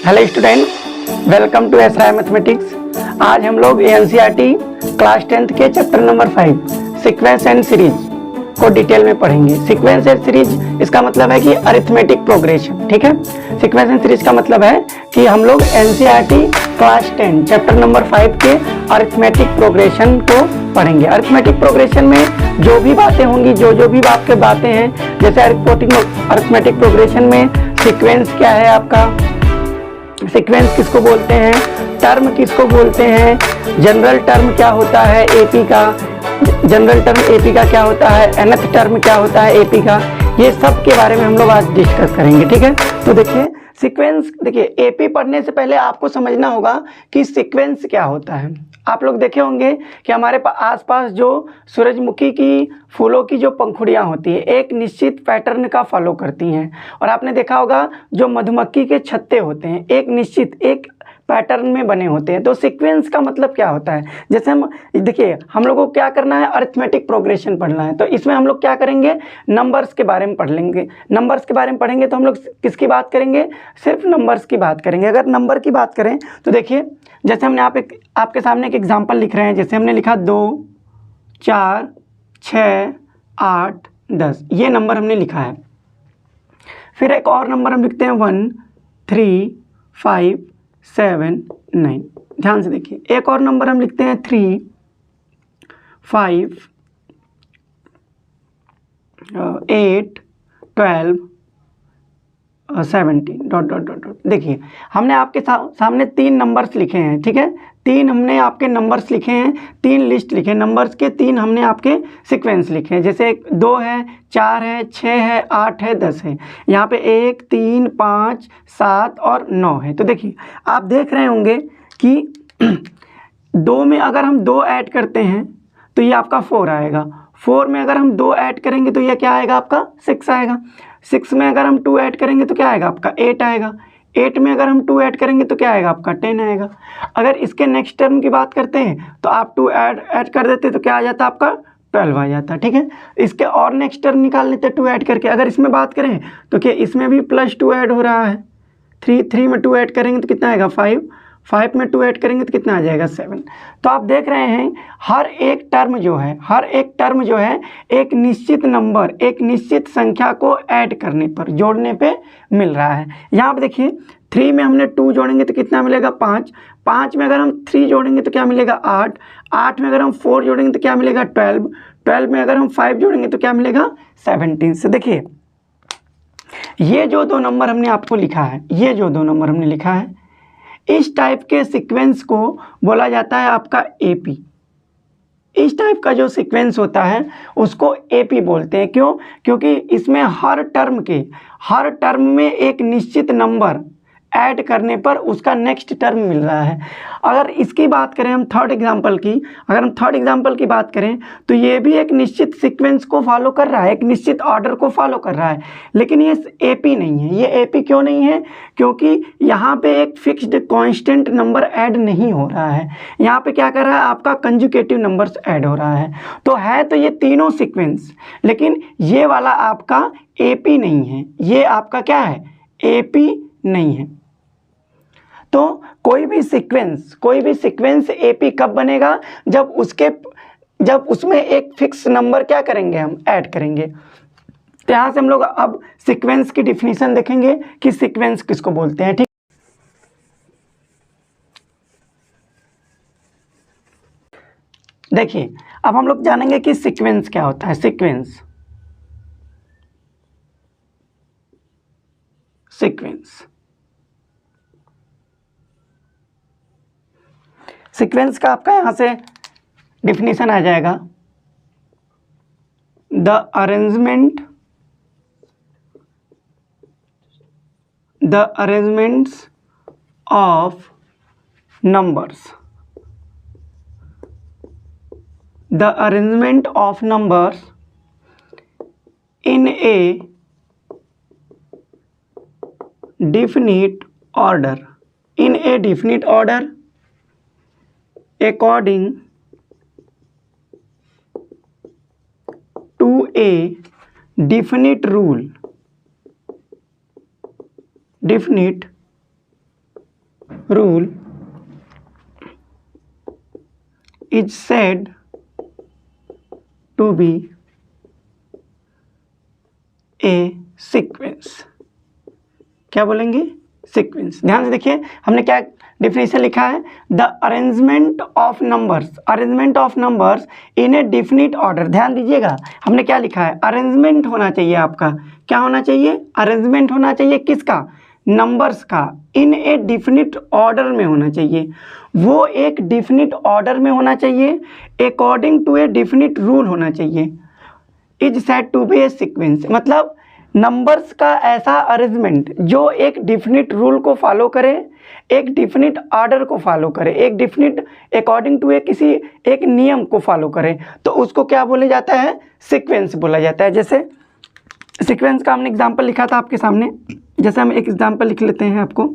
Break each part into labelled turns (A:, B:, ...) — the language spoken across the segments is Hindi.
A: Hello student, welcome to SI mathematics. आज हम लोग एनसीईआरटी क्लास 10th के chapter number 5 sequence and series को डिटेल में पढ़ेंगे। सीक्वेंस एंड सीरीज इसका मतलब है कि अरिथमेटिक प्रोग्रेशन। ठीक है, सीक्वेंस एंड सीरीज का मतलब है कि हम लोग एनसीईआरटी क्लास 10 चैप्टर नंबर 5 के अरिथमेटिक प्रोग्रेशन को पढ़ेंगे। अरिथमेटिक प्रोग्रेशन में जो भी बातें होंगी, जो भी आपके बातें हैं, जैसे अरिथमेटिक प्रोग्रेशन में सीक्वेंस क्या है, आपका सीक्वेंस किसको बोलते हैं, टर्म किसको बोलते हैं, जनरल टर्म क्या होता है एपी का, जनरल टर्म एपी का क्या होता है, nth टर्म क्या होता है एपी का, ये सब के बारे में हम लोग आज डिस्कस करेंगे। ठीक है, तो देखिए सीक्वेंस, देखिए एपी पढ़ने से पहले आपको समझना होगा कि सीक्वेंस क्या होता है। आप लोग देखे होंगे कि हमारे आसपास जो सूरजमुखी की फूलों की जो पंखुड़ियाँ होती है एक निश्चित पैटर्न का फॉलो करती हैं, और आपने देखा होगा जो मधुमक्खी के छत्ते होते हैं एक निश्चित एक पैटर्न में बने होते हैं। तो सीक्वेंस का मतलब क्या होता है, जैसे हम देखिए हम लोगों को क्या करना है, अरिथमेटिक प्रोग्रेशन पढ़ना है, तो इसमें हम लोग क्या करेंगे, नंबर्स के बारे में पढ़ लेंगे। नंबर्स के बारे में पढ़ेंगे तो हम लोग किसकी बात करेंगे, सिर्फ नंबर्स की बात करेंगे। अगर नंबर की बात करें तो देखिए जैसे हमने आपके सामने एक एग्जाम्पल लिख रहे हैं, जैसे हमने लिखा 2 4 6 8 10, ये नंबर हमने लिखा है। फिर एक और नंबर हम लिखते हैं 1 3 5 7 9। ध्यान से देखिए, एक और नंबर हम लिखते हैं 3 5 8 12 17 डॉट डॉट डॉट डॉट। देखिए हमने आपके सामने 3 नंबर्स लिखे हैं। ठीक है, 3 हमने आपके नंबर्स लिखे हैं, 3 लिस्ट लिखे नंबर्स के, 3 हमने आपके सीक्वेंस लिखे हैं। जैसे 2 है, 4 है, 6 है, 8 है, 10 है। यहाँ पे 1 3 5 7 और 9 है। तो देखिए आप देख रहे होंगे कि 2 में अगर हम 2 ऐड करते हैं तो ये आपका 4 आएगा। 4 में अगर हम 2 ऐड करेंगे तो ये क्या आएगा, आपका 6 आएगा। 6 में अगर हम 2 ऐड करेंगे तो क्या आएगा, आपका 8 आएगा। 8 में अगर हम 2 ऐड करेंगे तो क्या आएगा, आपका 10 आएगा। अगर इसके नेक्स्ट टर्म की बात करते हैं तो आप 2 ऐड कर देते तो क्या आ जाता, आपका 12 आ जाता। ठीक है, इसके और नेक्स्ट टर्म निकाल लेते 2 ऐड करके। अगर इसमें बात करें तो क्या इसमें भी +2 ऐड हो रहा है। 3 में 2 ऐड करेंगे तो कितना आएगा, 5 में 2 ऐड करेंगे तो कितना आ जाएगा, 7। तो आप देख रहे हैं हर एक टर्म जो है एक निश्चित नंबर, एक निश्चित संख्या को ऐड करने पर, जोड़ने पे मिल रहा है। यहाँ पे देखिए 3 में हमने 2 जोड़ेंगे तो कितना मिलेगा, 5। 5 में अगर हम 3 जोड़ेंगे तो क्या मिलेगा, 8। 8 में अगर हम 4 जोड़ेंगे तो क्या मिलेगा, 12। 12 में अगर हम 5 जोड़ेंगे तो क्या मिलेगा, 17। से देखिए ये जो 2 नंबर हमने आपको लिखा है, ये जो 2 नंबर हमने लिखा है, इस टाइप के सीक्वेंस को बोला जाता है आपका एपी। इस टाइप का जो सीक्वेंस होता है उसको एपी बोलते हैं। क्यों? क्योंकि इसमें हर टर्म में एक निश्चित नंबर ऐड करने पर उसका नेक्स्ट टर्म मिल रहा है। अगर इसकी बात करें हम थर्ड एग्जांपल की बात करें तो ये भी एक निश्चित सीक्वेंस को फॉलो कर रहा है, एक निश्चित ऑर्डर को फॉलो कर रहा है, लेकिन ये एपी नहीं है। ये एपी क्यों नहीं है? क्योंकि यहाँ पे एक फिक्स्ड कांस्टेंट नंबर ऐड नहीं हो रहा है। यहाँ पे क्या कर रहा है, आपका कंजुगेटिव नंबर्स ऐड हो रहा है। तो है तो ये तीनों सीक्वेंस, लेकिन ये वाला आपका एपी नहीं है। ये आपका क्या है, एपी नहीं है। तो कोई भी सीक्वेंस एपी कब बनेगा, जब उसमें एक फिक्स नंबर क्या करेंगे, हम ऐड करेंगे। तो यहां से हम लोग अब सीक्वेंस की डिफिनीशन देखेंगे कि सीक्वेंस किसको बोलते हैं। ठीक, देखिए अब हम लोग जानेंगे कि सीक्वेंस क्या होता है। सीक्वेंस का आपका यहां से डिफिनीशन आ जाएगा, the arrangements of numbers, the arrangement of numbers in a definite order, according to a definite rule rule is said to be a sequence। क्या बोलेंगे? सीक्वेंस। ध्यान से देखिए हमने क्या डिफिनेशन लिखा है, the arrangement of numbers in A definite order. ध्यान दीजिएगा हमने क्या लिखा है, अरेंजमेंट होना चाहिए आपका। क्या होना चाहिए? अरेंजमेंट होना चाहिए किसका? नंबर्स का। इन ए डिफिनिट ऑर्डर में होना चाहिए, वो एक डिफिनिट ऑर्डर में होना चाहिए, according to a definite rule होना चाहिए। Is said to be a sequence, मतलब नंबर्स का ऐसा अरेंजमेंट जो एक डिफिनिट रूल को फॉलो करे, एक डिफिनिट ऑर्डर को फॉलो करे, एक डिफिनिट अकॉर्डिंग टू किसी एक नियम को फॉलो करे, तो उसको क्या बोला जाता है? सीक्वेंस बोला जाता है। जैसे सीक्वेंस का हमने एग्जांपल लिखा था आपके सामने, जैसे हम एक एग्जांपल लिख लेते हैं आपको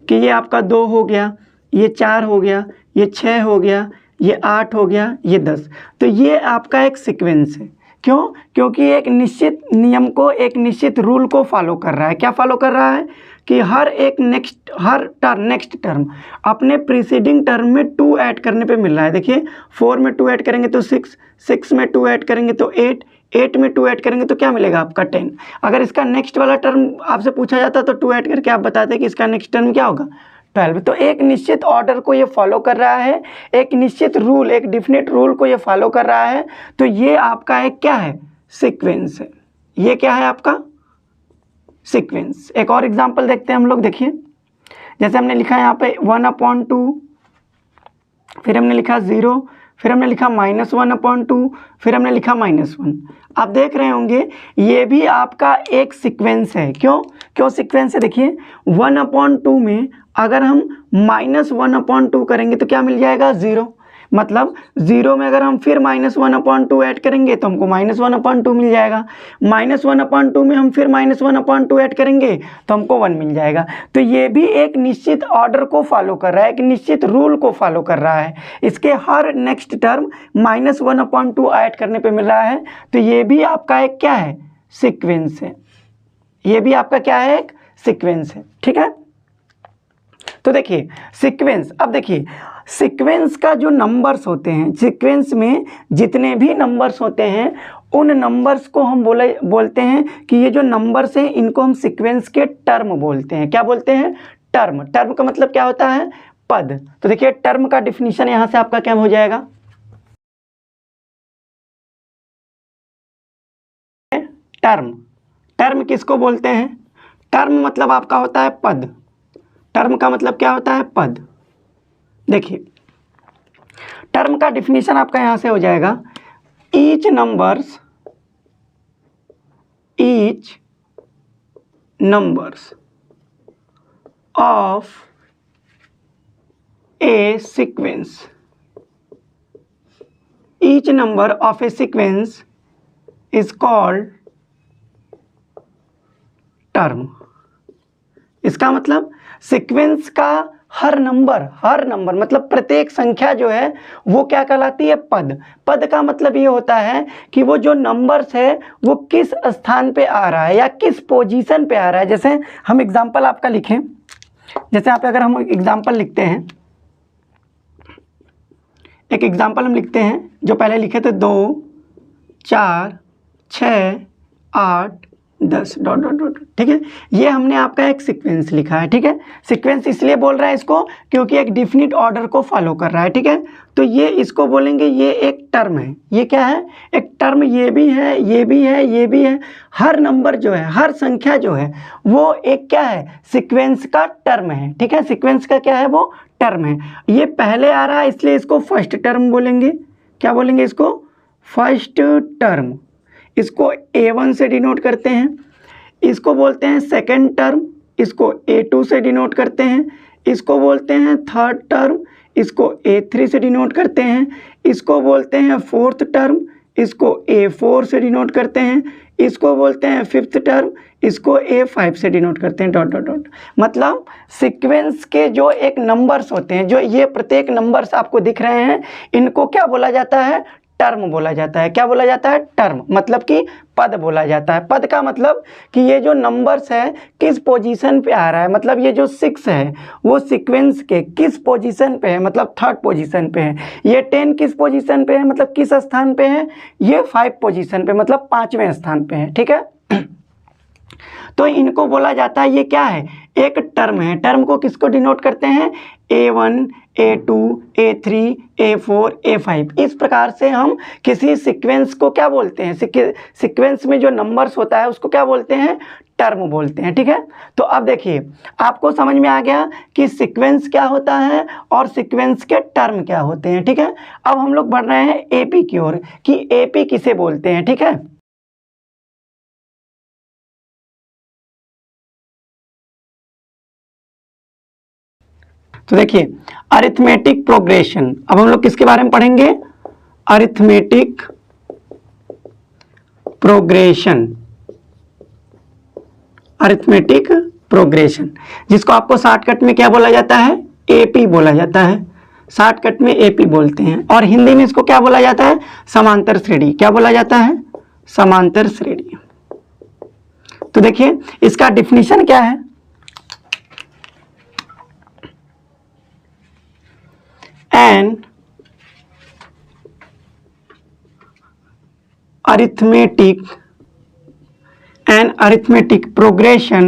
A: कि ये आपका 2 हो गया, ये 4 हो गया, ये 6 हो गया, ये 8 हो गया, ये 10। तो ये आपका एक सीक्वेंस है। क्यों? क्योंकि एक निश्चित नियम को, एक निश्चित रूल को फॉलो कर रहा है। क्या फॉलो कर रहा है कि हर नेक्स्ट टर्म अपने प्रीसीडिंग टर्म में 2 ऐड करने पे मिल रहा है। देखिए 4 में 2 ऐड करेंगे तो 6, 6 में 2 ऐड करेंगे तो 8, 8 में 2 ऐड करेंगे तो क्या मिलेगा आपका 10। अगर इसका नेक्स्ट वाला टर्म आपसे पूछा जाता तो 2 ऐड करके आप बताते कि इसका नेक्स्ट टर्म क्या होगा, 12। तो एक निश्चित ऑर्डर को ये फॉलो कर रहा है, एक निश्चित रूल, एक डिफिनिट रूल को ये फॉलो कर रहा है, तो ये आपका एक क्या है? सीक्वेंस है। ये क्या है आपका? सीक्वेंस। एक और एग्जांपल देखते हैं हम लोग। देखिए जैसे हमने लिखा है यहाँ पे 1/2, फिर हमने लिखा 0, फिर हमने लिखा -1/2, फिर हमने लिखा -1। आप देख रहे होंगे ये भी आपका एक सीक्वेंस है। क्यों सीक्वेंस है? देखिए 1/2 में अगर हम -1/2 करेंगे तो क्या मिल जाएगा? 0। मतलब 0 में अगर हम फिर -1/2 ऐड करेंगे तो हमको -1/2 मिल जाएगा। -1/2 में हम फिर -1/2 ऐड करेंगे तो हमको 1 मिल जाएगा। तो ये भी एक निश्चित ऑर्डर को फॉलो कर रहा है, एक निश्चित रूल को फॉलो कर रहा है। इसके हर नेक्स्ट टर्म -1/2 ऐड करने पे मिल रहा है, तो ये भी आपका एक क्या है? सीक्वेंस है। ये भी आपका क्या है? एक सीक्वेंस है। ठीक है, तो देखिए सीक्वेंस। अब देखिए सीक्वेंस का जो नंबर्स होते हैं, सीक्वेंस में जितने भी नंबर्स होते हैं उन नंबर्स को हम बोलते हैं कि ये जो नंबर्स हैं इनको हम सीक्वेंस के टर्म बोलते हैं। क्या बोलते हैं? टर्म। टर्म का मतलब क्या होता है? पद। तो देखिए टर्म का डिफिनीशन यहाँ से आपका क्या हो जाएगा? टर्म किसको बोलते हैं? टर्म मतलब आपका होता है पद। टर्म का मतलब क्या होता है? पद। देखिए टर्म का डिफिनीशन आपका यहां से हो जाएगा, each numbers of A sequence, each number of A sequence is called term. इसका मतलब सीक्वेंस का हर नंबर मतलब प्रत्येक संख्या जो है वो क्या कहलाती है? पद। पद का मतलब ये होता है कि वो जो नंबर्स है वो किस स्थान पे आ रहा है या किस पोजीशन पे आ रहा है। जैसे हम एग्जांपल आपका लिखें, जैसे यहाँ पे अगर हम एग्जांपल लिखते हैं, एक एग्जांपल हम लिखते हैं जो पहले लिखे थे 2, 4, 6, 8, 10 ... ठीक है, ये हमने आपका एक सीक्वेंस लिखा है। ठीक है, सीक्वेंस इसलिए बोल रहा है इसको क्योंकि एक डिफिनिट ऑर्डर को फॉलो कर रहा है। ठीक है, तो ये इसको बोलेंगे ये एक टर्म है। ये क्या है? एक टर्म। ये भी है, ये भी है, ये भी है। हर नंबर जो है, हर संख्या जो है वो एक क्या है? सीक्वेंस का टर्म है। ठीक है, सीक्वेंस का क्या है? वो टर्म है। ये पहले आ रहा है इसलिए इसको फर्स्ट टर्म बोलेंगे। क्या बोलेंगे इसको? First term. इसको A1 से डिनोट करते हैं। इसको बोलते हैं सेकंड टर्म, इसको A2 से डिनोट करते हैं। इसको बोलते हैं थर्ड टर्म, इसको A3 से डिनोट करते हैं। इसको बोलते हैं फोर्थ टर्म, इसको A4 से डिनोट करते हैं। इसको बोलते हैं फिफ्थ टर्म, इसको A5 से डिनोट करते हैं ... मतलब सीक्वेंस के जो एक नंबर्स होते हैं, जो ये प्रत्येक नंबर्स आपको दिख रहे हैं, इनको क्या बोला जाता है? टर्म बोला जाता है। क्या बोला जाता है? टर्म, मतलब कि पद बोला जाता है। पद का मतलब कि ये जो नंबर्स है किस पोजीशन पे आ रहा है, मतलब ये जो 6 है वो सीक्वेंस के किस पोजीशन पे है, मतलब 3rd पोजीशन पे है। ये 10 किस पोजीशन पे है, मतलब किस स्थान पे है, ये 5 पोजीशन पे, मतलब 5वें स्थान पे है। ठीक है, तो इनको बोला जाता है, ये क्या है? एक टर्म है। टर्म को किसको डिनोट करते हैं? A1, A2, A3, A4, A5। इस प्रकार से हम किसी सीक्वेंस को क्या बोलते हैं? सीक्वेंस में जो नंबर्स होता है उसको क्या बोलते हैं? टर्म बोलते हैं। ठीक है, तो अब देखिए आपको समझ में आ गया कि सीक्वेंस क्या होता है और सीक्वेंस के टर्म क्या होते हैं। ठीक है, अब हम लोग बढ़ रहे हैं एपी की ओर कि एपी किसे बोलते हैं। ठीक है, तो देखिए अरिथमेटिक प्रोग्रेशन, अब हम लोग किसके बारे में पढ़ेंगे? Arithmetic progression. अरिथमेटिक प्रोग्रेशन जिसको आपको शॉर्टकट में क्या बोला जाता है? एपी बोला जाता है। शॉर्टकट में एपी बोलते हैं, और हिंदी में इसको क्या बोला जाता है? समांतर श्रेणी। क्या बोला जाता है? समांतर श्रेणी। तो देखिए इसका डिफिनीशन क्या है? An arithmetic progression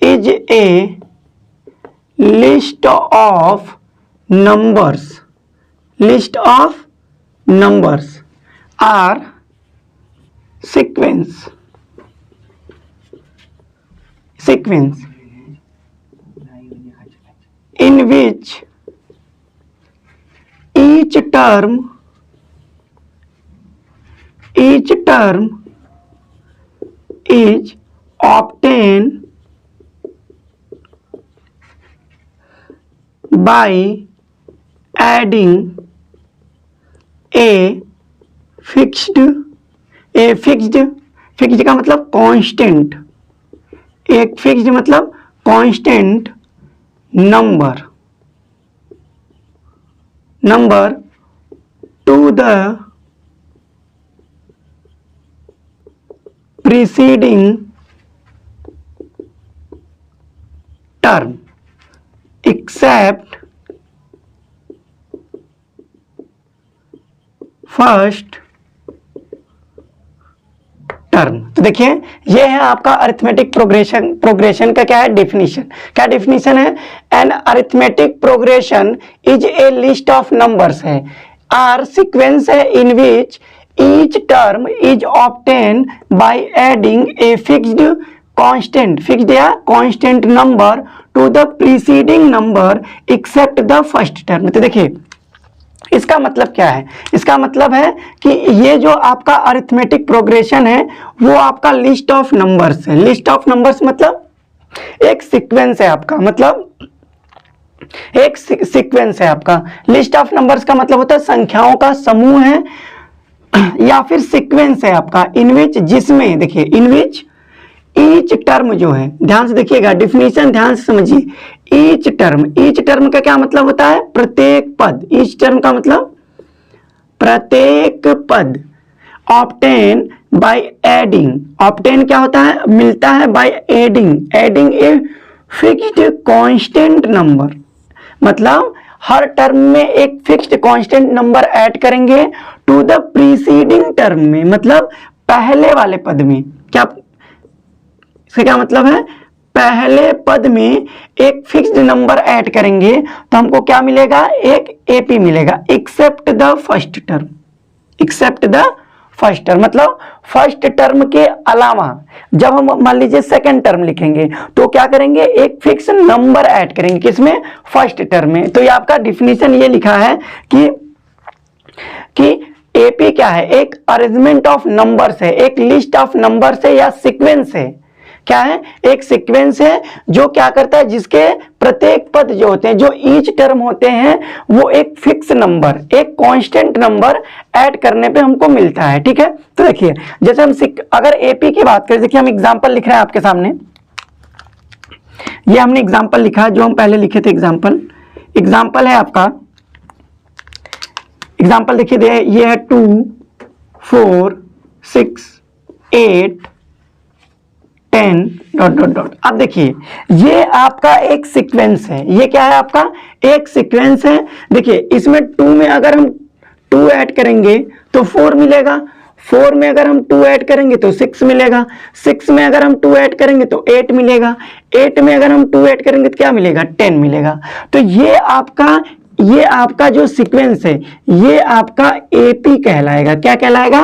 A: is a list of numbers are sequence in which each term is obtained by adding a fixed का मतलब कांस्टेंट, एक फिक्स्ड मतलब constant number to the preceding term accept first term. तो देखिए ये है आपका अरिथमेटिक प्रोग्रेशन का क्या है? डेफिनेशन। क्या डेफिनेशन है? An arithmetic progression is a list of numbers है, आर सीक्वेंस है in which each term is obtain by adding a fixed constant number to the preceding number except the first term. तो देखिए इसका मतलब क्या है? इसका मतलब है कि ये जो आपका अरिथमेटिक प्रोग्रेशन है वो आपका लिस्ट ऑफ नंबर्स है। लिस्ट ऑफ नंबर्स मतलब एक सीक्वेंस है आपका, मतलब एक सीक्वेंस है आपका। लिस्ट ऑफ नंबर्स का मतलब होता है संख्याओं का समूह है, या फिर सीक्वेंस है आपका इन विच, जिसमें देखिए इन विच ईच टर्म जो है, ध्यान से देखिएगा डिफिनीशन, ध्यान से समझिए। ईच टर्म का क्या मतलब होता है? प्रत्येक पद। ईच टर्म का मतलब प्रत्येक पद। ऑब्टेन बाय एडिंग, ऑब्टेन क्या होता है? मिलता है bye adding a fixed constant number, मतलब हर टर्म में एक फिक्स्ड कांस्टेंट नंबर ऐड करेंगे टू द प्रीसीडिंग टर्म में, मतलब पहले वाले पद में। क्या इसका क्या मतलब है? पहले पद में एक फिक्स्ड नंबर ऐड करेंगे तो हमको क्या मिलेगा? एक एपी मिलेगा, एक्सेप्ट द फर्स्ट टर्म। मतलब फर्स्ट टर्म के अलावा जब हम मान लीजिए सेकंड टर्म लिखेंगे तो क्या करेंगे? एक फिक्स नंबर ऐड करेंगे, किसमें? फर्स्ट टर्म में। तो ये आपका डिफिनीशन ये लिखा है कि एपी क्या है? एक अरेंजमेंट ऑफ नंबर्स है, एक लिस्ट ऑफ नंबर्स है या सीक्वेंस है। क्या है? एक सीक्वेंस है जो क्या करता है, जिसके प्रत्येक पद जो होते हैं, जो ईच टर्म होते हैं, वो एक फिक्स नंबर, एक कांस्टेंट नंबर ऐड करने पे हमको मिलता है। ठीक है, तो देखिए जैसे हम अगर एपी की बात करें, देखिए हम एग्जांपल लिख रहे हैं आपके सामने। ये हमने एग्जाम्पल लिखा जो हम पहले लिखे थे। एग्जाम्पल है आपका, एग्जाम्पल देखिए दे, ये है 2 4 6 8 10 डॉट डॉट डॉट। अब देखिए ये आपका एक सीक्वेंस है, ये क्या है आपका एक सीक्वेंस है। देखिए इसमें 2 में अगर हम 2 ऐड करेंगे तो 4 मिलेगा, 4 में अगर हम 2 ऐड करेंगे तो 6 मिलेगा, 6 में अगर हम 2 ऐड करेंगे तो 8 मिलेगा, 8 में अगर हम 2 ऐड करेंगे तो क्या मिलेगा 10 मिलेगा। तो ये आपका जो सीक्वेंस है ये आपका एपी कहलाएगा। क्या कहलाएगा?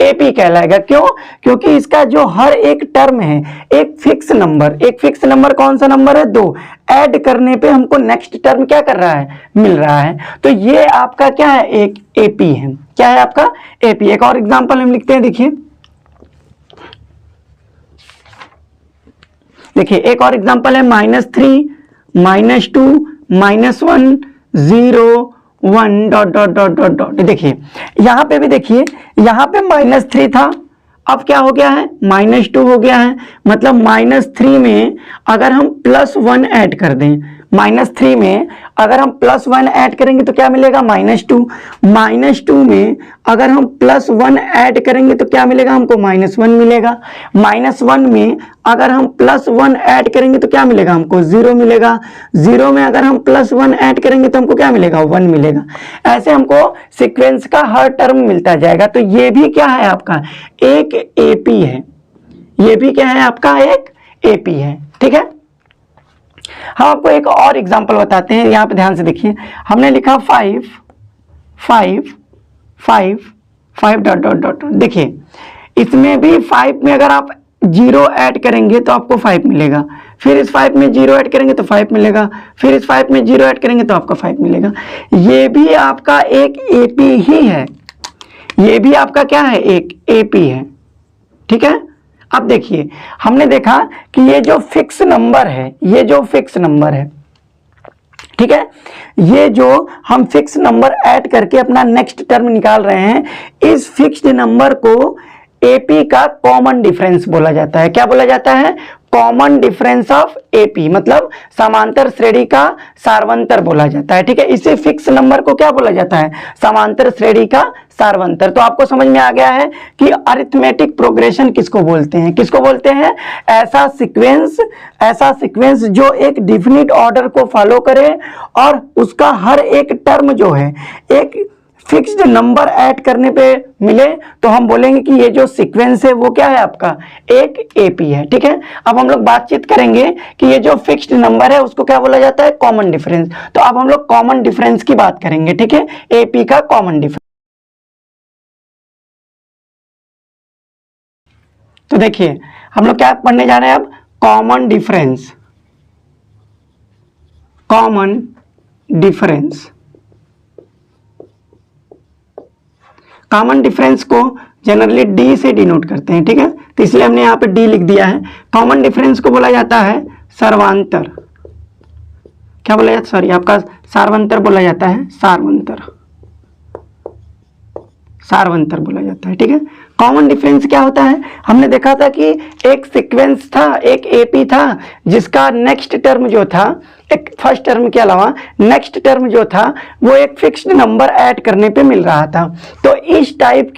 A: एपी कहलाएगा। क्यों? क्योंकि इसका जो हर एक टर्म है एक फिक्स नंबर कौन सा नंबर है 2 ऐड करने पे हमको नेक्स्ट टर्म क्या कर रहा है मिल रहा है। तो ये आपका क्या है एक एपी है। क्या है आपका एपी। एक और एग्जांपल हम लिखते हैं। देखिए एक और एग्जांपल है -3 -2 -1 0 1 dot dot dot dot dot. देखिए यहां पे भी देखिए, यहां पे -3 था, अब क्या हो गया है -2 हो गया है। मतलब -3 में अगर हम +1 ऐड कर दें, -3 में अगर हम +1 ऐड करेंगे तो क्या मिलेगा -2, -2 में अगर हम +1 ऐड करेंगे तो क्या मिलेगा हमको -1 मिलेगा, -1 में अगर हम +1 ऐड करेंगे तो क्या मिलेगा हमको 0 मिलेगा, 0 में अगर हम +1 ऐड करेंगे तो हमको क्या मिलेगा 1 मिलेगा। ऐसे हमको सीक्वेंस का हर टर्म मिलता जाएगा। तो ये भी क्या है आपका एक एपी है, ये भी क्या है आपका एक एपी है। ठीक है, हम आपको एक और एग्जांपल बताते हैं। यहां पे ध्यान से देखिए, हमने लिखा 5 5 5 5 डॉट डॉट डॉट। देखिए इसमें भी 5 में अगर आप 0 ऐड करेंगे तो आपको 5 मिलेगा, फिर इस 5 में 0 ऐड करेंगे तो 5 मिलेगा, फिर इस 5 में 0 ऐड करेंगे तो आपका 5 मिलेगा। ये भी आपका एक एपी ही है, ये भी आपका क्या है एक एपी है। ठीक है, अब देखिए हमने देखा कि ये जो फिक्स नंबर है, ये जो फिक्स नंबर है, ठीक है, ये जो हम फिक्स नंबर ऐड करके अपना नेक्स्ट टर्म निकाल रहे हैं, इस फिक्स्ड नंबर को एपी का कॉमन डिफरेंस बोला जाता है। क्या बोला जाता है? कॉमन डिफरेंस ऑफ एपी, मतलब समांतर श्रेणी का सारवंतर बोला जाता है। ठीक है, इसे फिक्स नंबर को क्या बोला जाता है? समांतर श्रेणी का सारवंतर। तो आपको समझ में आ गया है कि अरिथमेटिक प्रोग्रेशन किसको बोलते हैं। किसको बोलते हैं? ऐसा सीक्वेंस जो एक डिफिनिट ऑर्डर को फॉलो करे और उसका हर एक टर्म जो है एक फिक्स्ड नंबर ऐड करने पे मिले, तो हम बोलेंगे कि ये जो सीक्वेंस है वो क्या है आपका एक एपी है। ठीक है, अब हम लोग बातचीत करेंगे कि ये जो फिक्स्ड नंबर है उसको क्या बोला जाता है? Common difference. तो अब हम लोग कॉमन डिफरेंस की बात करेंगे। ठीक है, एपी का कॉमन डिफरेंस। तो देखिए हम लोग क्या पढ़ने जा रहे हैं अब? Common difference. Common difference, common difference को जनरली डी से डिनोट करते हैं। ठीक है, तो इसलिए हमने यहां पे डी लिख दिया है। कॉमन डिफरेंस को बोला जाता है सारवंतर। क्या बोला जाता है? सॉरी, आपका सारवंतर बोला जाता है, सारवंतर बोला जाता है। ठीक है, कॉमन डिफरेंस क्या होता है? हमने देखा था कि एक सीक्वेंस था, एक एपी था, जिसका नेक्स्ट टर्म जो था, एक फर्स्ट टर्म के अलावा नेक्स्ट टर्म जो था वो एक फिक्स्ड नंबर ऐड करने पे मिल रहा था। तो इस टाइप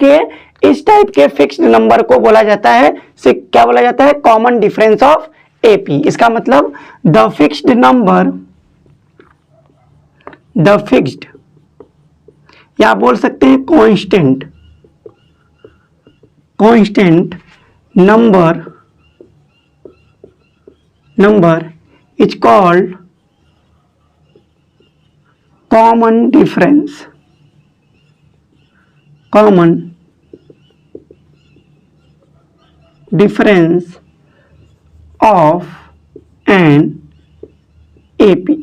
A: के फिक्स्ड नंबर को बोला जाता है, क्या बोला जाता है? Common difference of AP. इसका मतलब the fixed number, the fixed, या बोल सकते हैं constant number is called common difference of an AP.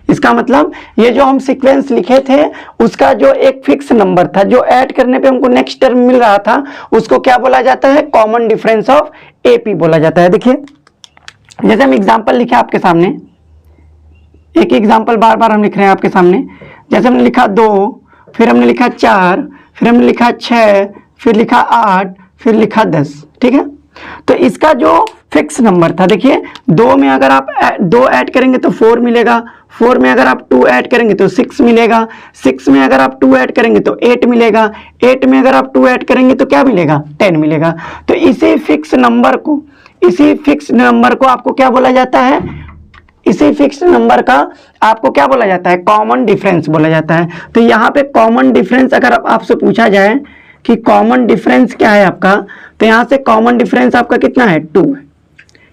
A: इसका मतलब ये जो हम सीक्वेंस लिखे थे उसका जो एक फिक्स नंबर था जो ऐड करने पे हमको नेक्स्ट टर्म मिल रहा था, उसको क्या बोला जाता है? कॉमन डिफरेंस ऑफ एपी बोला जाता है। देखिए जैसे हम एग्जांपल लिखे आपके सामने, एक एग्जांपल बार बार हम लिख रहे हैं आपके सामने। जैसे हमने लिखा 2, फिर हमने लिखा 4, फिर हमने लिखा 6, फिर लिखा 8, फिर लिखा 10। ठीक है, तो इसका जो फिक्स नंबर था। देखिए 2 में अगर आप 2 ऐड करेंगे तो 4 मिलेगा, 4 में अगर आप 2 ऐड करेंगे तो 6 मिलेगा, 6 में अगर आप 2 ऐड करेंगे तो 8 मिलेगा, 8 में अगर आप 2 ऐड करेंगे तो क्या मिलेगा, 10 मिलेगा। तो इसी फिक्स नंबर को आपको क्या बोला जाता है, इसी फिक्स नंबर का आपको क्या बोला जाता है, कॉमन डिफरेंस बोला जाता है। तो यहाँ पे कॉमन डिफरेंस अगर आपसे पूछा जाए कि कॉमन डिफरेंस क्या है आपका, तो यहाँ से कॉमन डिफरेंस आपका कितना है, 2 है,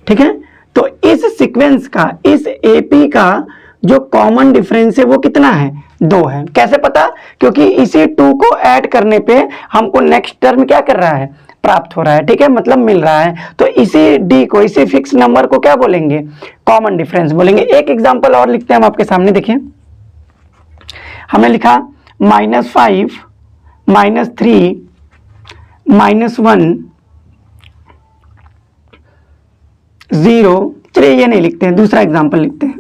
A: ठीक है। तो इस सीक्वेंस का, इस एपी का जो कॉमन डिफरेंस है वो कितना है, 2 है। कैसे पता, क्योंकि इसी 2 को ऐड करने पे हमको नेक्स्ट टर्म क्या कर रहा है, प्राप्त हो रहा है, ठीक है, मतलब मिल रहा है। तो इसी डी को, इसी फिक्स नंबर को क्या बोलेंगे, कॉमन डिफरेंस बोलेंगे। एक एग्जांपल और लिखते हैं हम आपके सामने। देखिए हमने लिखा -5 -3 -1 0। चलिए ये नहीं लिखते हैं, दूसरा एग्जांपल लिखते हैं,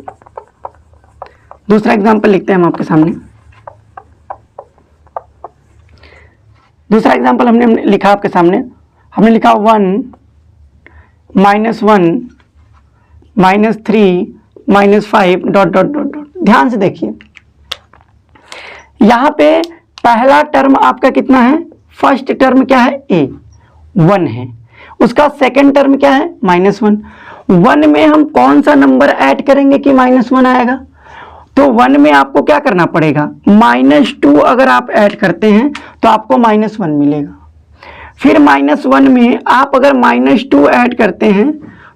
A: दूसरा एग्जांपल लिखते हैं हम आपके सामने। दूसरा एग्जांपल हमने लिखा आपके सामने, हमने लिखा 1 -1 -3 -5 डॉट डॉट डॉट डॉट। ध्यान से देखिए, यहां पे पहला टर्म आपका कितना है, फर्स्ट टर्म क्या है, ए 1 है, उसका सेकंड टर्म क्या है, -1। 1 में हम कौन सा नंबर ऐड करेंगे कि -1 आएगा, तो 1 में आपको क्या करना पड़ेगा, -2 अगर आप ऐड करते हैं तो आपको -1 मिलेगा। फिर -1 में आप अगर -2 ऐड करते हैं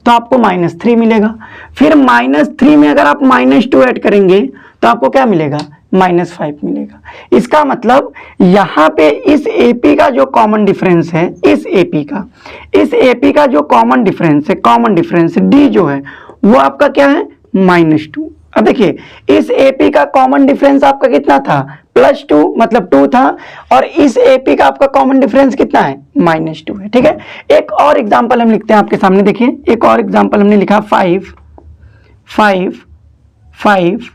A: तो आपको -3 मिलेगा। फिर -3 में अगर आप -2 ऐड करेंगे तो आपको क्या मिलेगा, -5 मिलेगा। इसका मतलब यहाँ पे इस एपी का जो कॉमन डिफरेंस है, इस एपी का जो कॉमन डिफरेंस डी जो है वो आपका क्या है, -2। अब देखिए इस एपी का कॉमन डिफरेंस आपका कितना था, +2 मतलब 2 था, और इस एपी का आपका कॉमन डिफरेंस कितना है, -2 है, ठीक है। एक और एग्जांपल हम लिखते हैं आपके सामने। देखिए एक और एग्जांपल हमने लिखा 5 5 5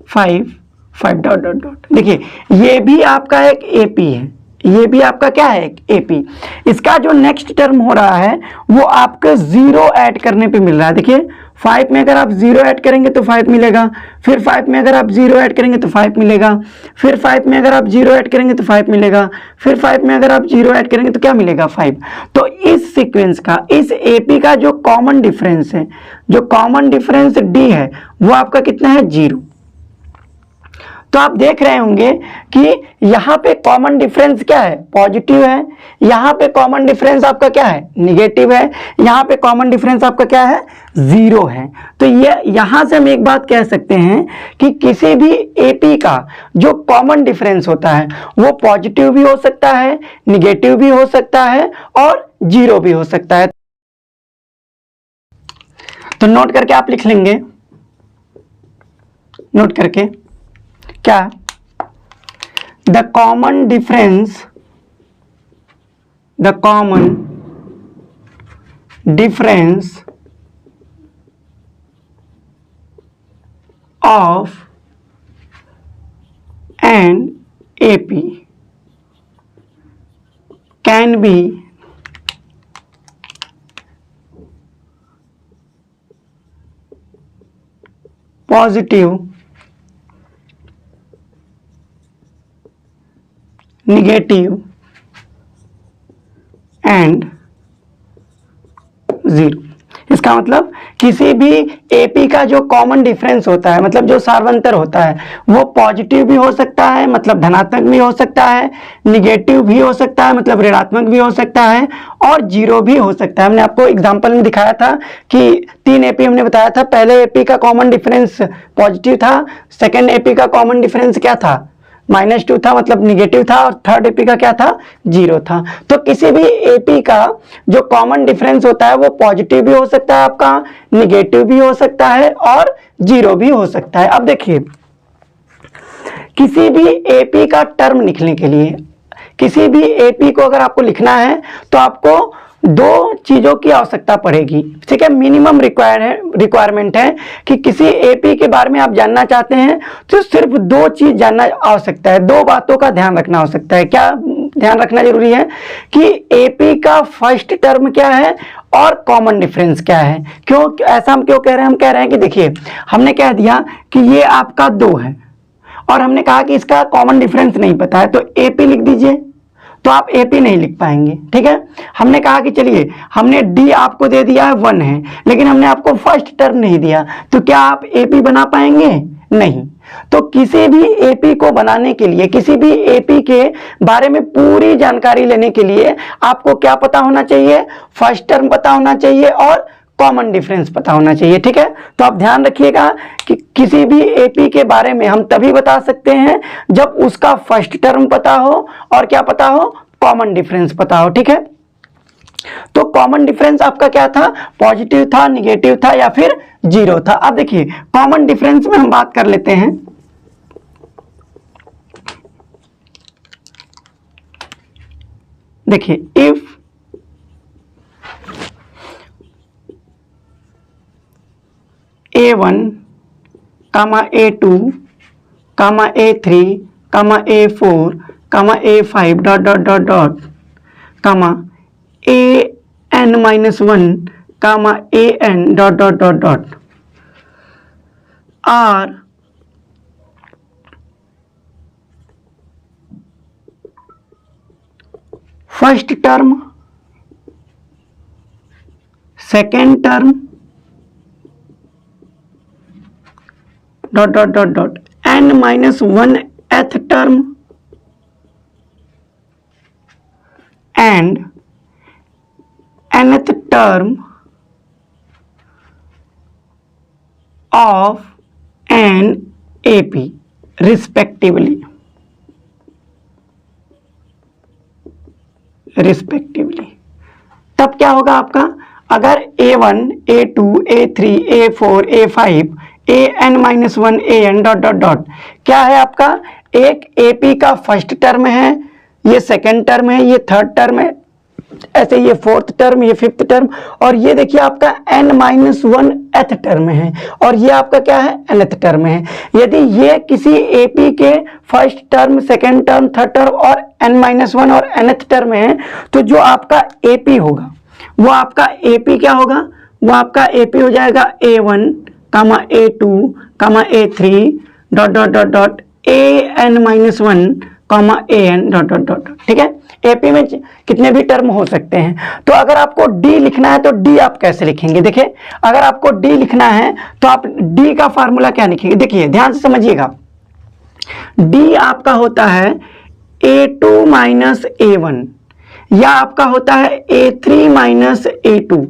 A: 5 5 डॉट डॉट डॉट। देखिए ये भी आपका एक एपी है, ये भी आपका क्या है, एक एपी। इसका जो नेक्स्ट टर्म हो रहा है वो आपको 0 ऐड करने पे मिल रहा है। देखिए 5 में अगर आप 0 ऐड करेंगे तो 5 मिलेगा, फिर 5 में अगर आप 0 ऐड करेंगे तो 5 मिलेगा, फिर 5 में अगर आप 0 ऐड करेंगे तो 5 मिलेगा, फिर 5 में अगर आप 0 ऐड करेंगे तो क्या मिलेगा, 5। तो इस सीक्वेंस का, इस एपी का जो कॉमन डिफरेंस है, जो कॉमन डिफरेंस डी है वो आपका कितना है, 0। तो आप देख रहे होंगे कि यहाँ पे कॉमन डिफरेंस क्या है, पॉजिटिव है, यहाँ पे कॉमन डिफरेंस आपका क्या है, निगेटिव है, यहाँ पे कॉमन डिफरेंस आपका क्या है, 0 है। तो ये यहाँ से हम एक बात कह सकते हैं कि किसी भी एपी का जो कॉमन डिफरेंस होता है वो पॉजिटिव भी हो सकता है, निगेटिव भी हो सकता है और 0 भी हो सकता है। तो नोट करके आप लिख लेंगे, नोट करके क्या, the common difference of an AP can be positive, negative and 0। इसका मतलब किसी भी एपी का जो कॉमन डिफरेंस होता है, मतलब जो सार्वंतर होता है, वो पॉजिटिव भी हो सकता है, मतलब धनात्मक भी हो सकता है, निगेटिव भी हो सकता है, मतलब ऋणात्मक भी हो सकता है, और 0 भी हो सकता है। हमने आपको एग्जांपल में दिखाया था कि 3 एपी हमने बताया था। पहले एपी का कॉमन डिफरेंस पॉजिटिव था, सेकेंड एपी का कॉमन डिफरेंस क्या था, -2 था, मतलब निगेटिव था, और थर्ड एपी का क्या था, 0 था। तो किसी भी एपी का जो कॉमन डिफरेंस होता है वो पॉजिटिव भी हो सकता है आपका, निगेटिव भी हो सकता है और 0 भी हो सकता है। अब देखिए किसी भी एपी का टर्म लिखने के लिए, किसी भी एपी को अगर आपको लिखना है तो आपको 2 चीजों की आवश्यकता पड़ेगी, ठीक है। मिनिमम रिक्वायरमेंट है कि किसी एपी के बारे में आप जानना चाहते हैं तो सिर्फ 2 चीज जानना आवश्यकता है, 2 बातों का ध्यान रखना आवश्यकता है। क्या ध्यान रखना जरूरी है कि एपी का फर्स्ट टर्म क्या है और कॉमन डिफरेंस क्या है। क्यों ऐसा हम क्यों कह रहे हैं? हम कह रहे हैं कि देखिए हमने कह दिया कि ये आपका 2 है और हमने कहा कि इसका कॉमन डिफरेंस नहीं पता है, तो एपी लिख दीजिए, तो आप एपी नहीं लिख पाएंगे। ठीक है, हमने कहा कि चलिए हमने डी आपको दे दिया है 1 है, लेकिन हमने आपको फर्स्ट टर्म नहीं दिया, तो क्या आप एपी बना पाएंगे? नहीं। तो किसी भी एपी को बनाने के लिए, किसी भी एपी के बारे में पूरी जानकारी लेने के लिए आपको क्या पता होना चाहिए? फर्स्ट टर्म पता होना चाहिए और कॉमन डिफरेंस पता होना चाहिए। ठीक है, तो आप ध्यान रखिएगा कि किसी भी एपी के बारे में हम तभी बता सकते हैं जब उसका फर्स्ट टर्म पता हो और क्या पता हो? कॉमन डिफरेंस पता हो। ठीक है, तो कॉमन डिफरेंस आपका क्या था? पॉजिटिव था, निगेटिव था या फिर 0 था। अब देखिए कॉमन डिफरेंस में हम बात कर लेते हैं। देखिए if A1, A2, A3, A4, A5 dot dot dot dot, an-1, an dot dot dot dot are first term, second term dot dot dot dot n-1th term and nth term of an AP respectively। तब क्या होगा आपका? अगर A1, A2, A3, A4, A5, an-1 an dot dot dot क्या है आपका? एक AP का फर्स्ट टर्म है, ये सेकेंड टर्म है, ये थर्ड टर्म है, ऐसे ये फोर्थ टर्म, ये फिफ्थ टर्म, और ये देखिए आपका n-1th टर्म है और ये आपका क्या है? nth टर्म है। यदि ये किसी एपी के first term, second term, third term और n-1 और nth टर्म है, तो जो आपका एपी होगा वो आपका एपी क्या होगा? वो आपका एपी हो जाएगा A1, A2, A3 dot dot dot dot an-1 an dot dot dot. ठीक है, एपी में कितने भी टर्म हो सकते हैं। तो अगर आपको डी लिखना है तो डी आप कैसे लिखेंगे? देखिए अगर आपको डी लिखना है तो आप डी का फार्मूला क्या लिखेंगे? देखिए ध्यान से समझिएगा, डी आपका होता है A2 माइनस A1, या आपका होता है A3 माइनस A2,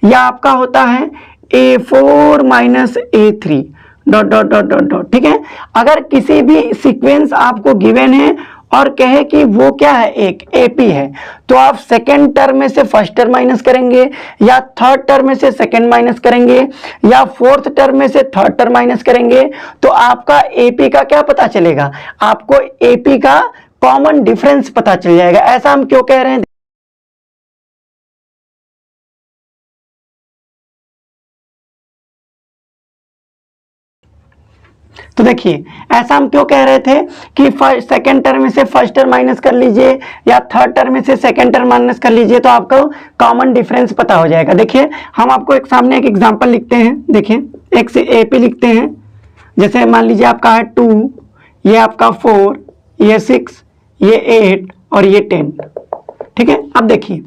A: या आपका होता है A4 minus A3 dot dot dot dot dot. ठीक है, अगर किसी भी सीक्वेंस आपको गिवन है और कहे कि वो क्या है? एक एपी है, तो आप सेकेंड टर्म में से फर्स्ट टर्म माइनस करेंगे, या थर्ड टर्म में से सेकेंड माइनस करेंगे, या फोर्थ टर्म में से थर्ड टर्म माइनस करेंगे, तो आपका एपी का क्या पता चलेगा? आपको एपी का कॉमन डिफरेंस पता चल जाएगा। ऐसा हम क्यों कह रहे हैं? तो देखिए ऐसा हम क्यों कह रहे थे कि सेकेंड टर्म में से फर्स्ट टर्म माइनस कर लीजिए या थर्ड टर्म में से सेकेंड टर्म माइनस कर लीजिए, तो आपको कॉमन डिफरेंस पता हो जाएगा। देखिए हम आपको एक सामने एक एग्जांपल लिखते हैं। देखिए एक से एपी लिखते हैं, जैसे मान लीजिए आपका है 2, ये आपका 4, ये 6, ये 8 और ये 10। ठीक है, अब देखिए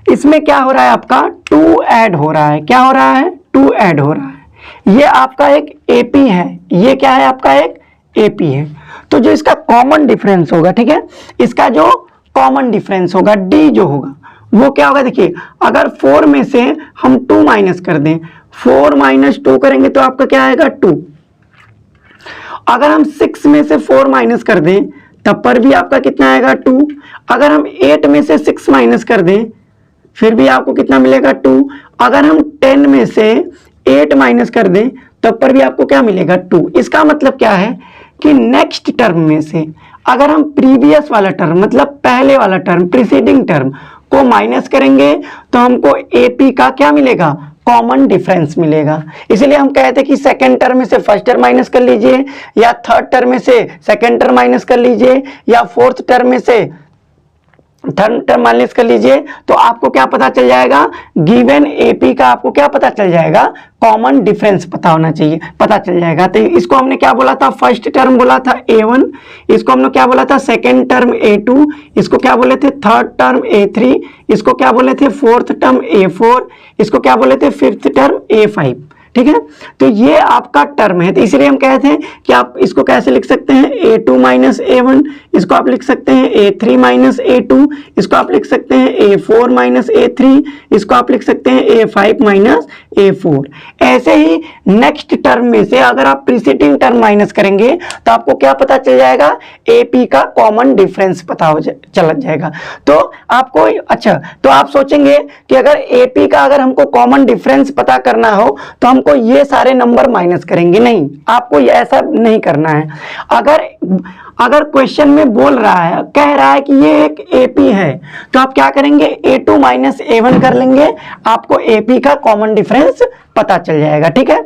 A: इसमें क्या हो रहा है? आपका 2 ऐड हो रहा है। क्या हो रहा है? 2 ऐड हो रहा है। ये आपका एक एपी है, ये क्या है? आपका एक एपी है। तो जो इसका कॉमन डिफरेंस होगा, ठीक है, इसका जो कॉमन डिफरेंस होगा डी जो होगा वो क्या होगा? देखिए अगर 4 में से हम 2 माइनस कर दें, 4 माइनस 2 करेंगे तो आपका क्या आएगा? 2। अगर हम 6 में से 4 माइनस कर दें तब पर भी आपका कितना आएगा? 2। अगर हम 8 में से 6 माइनस कर दें फिर भी आपको कितना मिलेगा? 2। अगर हम 10 में से 8 माइनस कर दें तब पर भी आपको क्या मिलेगा? 2। इसका मतलब क्या है कि नेक्स्ट टर्म में से अगर हम प्रीवियस वाला टर्म मतलब पहले वाला टर्म, प्रीसीडिंग टर्म को माइनस करेंगे तो हमको एपी का क्या मिलेगा? कॉमन डिफरेंस मिलेगा। इसलिए हम कहते हैं कि सेकेंड टर्म में से फर्स्ट टर्म माइनस कर लीजिए, या थर्ड टर्म में से सेकेंड टर्म माइनस कर लीजिए, या फोर्थ टर्म में से थर्ड टर्म माइनस कर लीजिए, तो आपको क्या पता चल जाएगा, गिवन एपी का आपको क्या पता चल जाएगा, कॉमन डिफरेंस पता होना चाहिए, पता चल जाएगा। तो इसको हमने क्या बोला था, फर्स्ट टर्म बोला था a1, इसको हमने क्या बोला था, सेकेंड टर्म a2, इसको क्या बोले थे, थर्ड टर्म a3, इसको क्या बोले थे, फोर्थ टर्म a4, इसको क्या बोले थे, फिफ्थ टर्म a5। ठीक है, तो ये आपका टर्म है। तो इसलिए हम कहते हैं कि आप इसको कैसे लिख सकते हैं, a2 माइनस a1, इसको आप लिख सकते हैं a3 माइनस a2, इसको आप लिख सकते हैं a4 माइनस a3, इसको आप लिख सकते हैं a5 माइनस a4। ऐसे ही नेक्स्ट टर्म में से अगर आप प्रीसीडिंग टर्म माइनस करेंगे तो आपको क्या पता चल जाएगा, AP का कॉमन डिफरेंस पता हो चल जाएगा। तो आपको अच्छा, तो आप सोचेंगे कि अगर AP का अगर हमको कॉमन डिफरेंस पता करना हो तो हमको ये सारे नंबर माइनस करेंगे, नहीं, आपको ऐसा नहीं करना है। अगर क्वेश्चन में बोल रहा है, कह रहा है कि ये एक AP है, तो आप क्या करेंगे, A2 माइनस A1 कर लेंगे, आपको AP का कॉमन डिफरेंस पता चल जाएगा। ठीक है,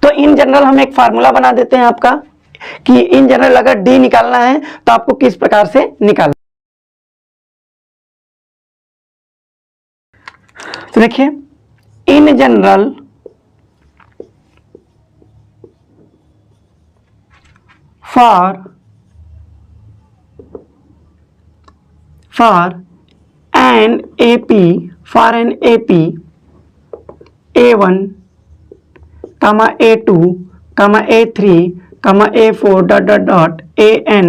A: तो इन जनरल हम एक फार्मूला बना देते हैं आपका, कि इन जनरल अगर D निकालना है तो आपको किस प्रकार से निकालना। तो देखिए, in general for an AP A1, A2, A3, A4 AN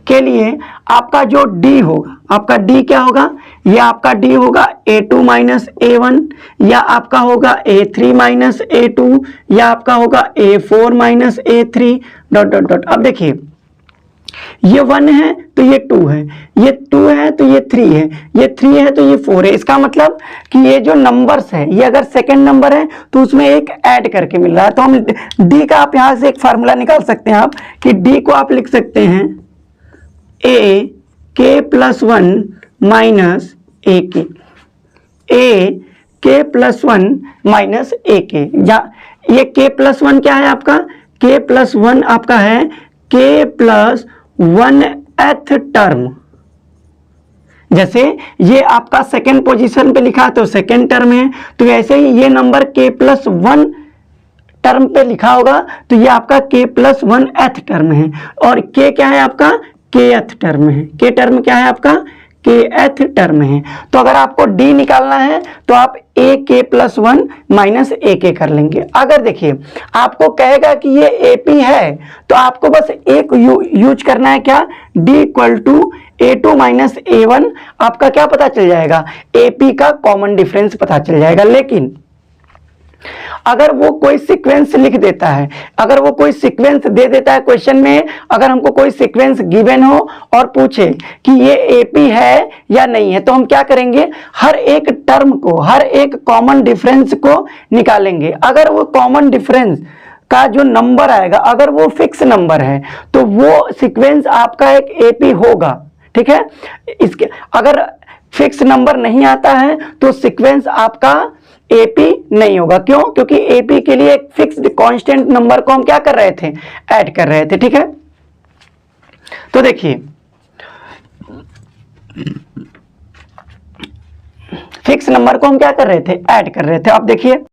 A: के लिए आपका जो D होगा, आपका D क्या होगा, ये आपका D होगा A2 माइनस A1, या आपका होगा A3 माइनस A2, या आपका होगा A4 माइनस A3 ... अब देखिए, ये 1 है तो ये 2 है, ये 2 है तो ये 3 है, ये 3 है तो ये 4 है। इसका मतलब कि ये जो नंबर्स है, ये अगर सेकंड नंबर है तो उसमें एक ऐड करके मिल रहा है। तो हम D का आप यहां से एक फार्मूला निकाल सकते हैं आप, कि D को आप लिख सकते हैं a k plus 1 minus a k plus 1 minus a k। ये k प्लस 1 क्या है आपका, k प्लस 1 आपका है k प्लस 1th टर्म। जैसे ये आपका सेकेंड पोजीशन पे लिखा तो सेकेंड टर्म है, तो ऐसे ही ये नंबर k प्लस 1 टर्म पे लिखा होगा तो ये आपका k प्लस 1th टर्म है। और k क्या है आपका, kth टर्म है। k टर्म क्या है आपका, kth टर्म है। तो अगर आपको D निकालना है तो आप AK प्लस 1 माइनस AK कर लेंगे। अगर देखिए आपको कहेगा कि ये AP है तो आपको बस एक यूज करना है, क्या, D equal to A2 minus A1, आपका क्या पता चल जाएगा, AP का कॉमन डिफरेंस पता चल जाएगा। लेकिन अगर वो कोई सीक्वेंस लिख देता है, अगर वो कोई सीक्वेंस दे देता है क्वेश्चन में, अगर हमको कोई सीक्वेंस गिवन हो और पूछे कि ये AP है या नहीं है, तो हम क्या करेंगे, हर एक टर्म को, हर एक कॉमन डिफरेंस को निकालेंगे। अगर वो कॉमन डिफरेंस का जो नंबर आएगा, अगर वो फिक्स नंबर है तो वो सीक्वेंस आपका एक AP होगा। ठीक है, इसके अगर फिक्स नंबर नहीं आता है तो सीक्वेंस आपका AP नहीं होगा। क्यों, क्योंकि AP के लिए एक फिक्स्ड कांस्टेंट नंबर को हम क्या कर रहे थे, ऐड कर रहे थे। ठीक है, तो देखिए फिक्स नंबर को हम क्या कर रहे थे, ऐड कर रहे थे। अब देखिए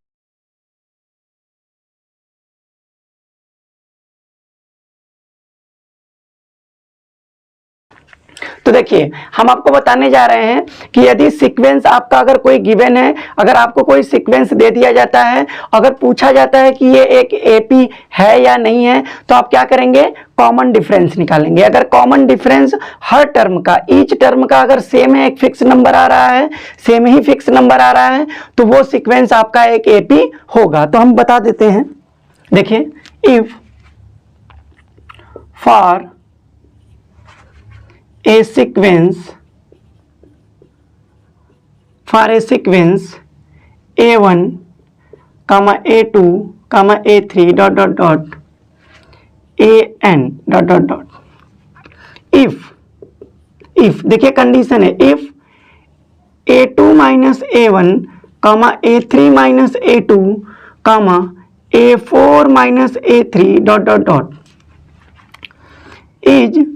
A: तो देखिए हम आपको बताने जा रहे हैं कि यदि सीक्वेंस आपका अगर कोई गिवन है, अगर आपको कोई सीक्वेंस दे दिया जाता है, अगर पूछा जाता है कि ये एक AP है या नहीं है, तो आप क्या करेंगे, कॉमन डिफरेंस निकालेंगे। अगर कॉमन डिफरेंस हर टर्म का, ईच टर्म का अगर सेम है, एक फिक्स नंबर आ रहा है, सेम ही फिक्स नंबर आ रहा है, तो वो सीक्वेंस आपका एक AP होगा। तो हम बता देते हैं, देखिए, if for a sequence A1, A2, A3 ... AN ... if देखिए कंडीशन है, if A2 minus A1 comma A3 minus A2 comma A4 minus A3 dot dot dot is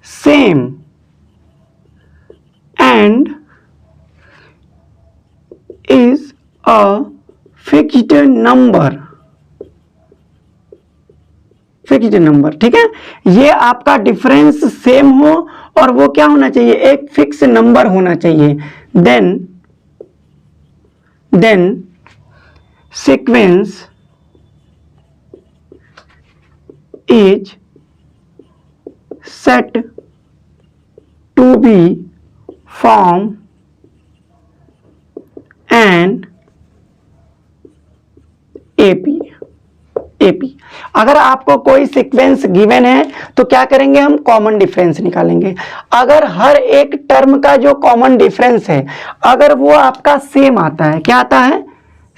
A: same and is a fixed number, fixed number. ठीक है, ये आपका डिफरेंस सेम हो और वो क्या होना चाहिए, एक फिक्स नंबर होना चाहिए। Then sequence is said to be form an AP. अगर आपको कोई सीक्वेंस गिवन है तो क्या करेंगे, हम कॉमन डिफरेंस निकालेंगे। अगर हर एक टर्म का जो कॉमन डिफरेंस है अगर वो आपका सेम आता है, क्या आता है,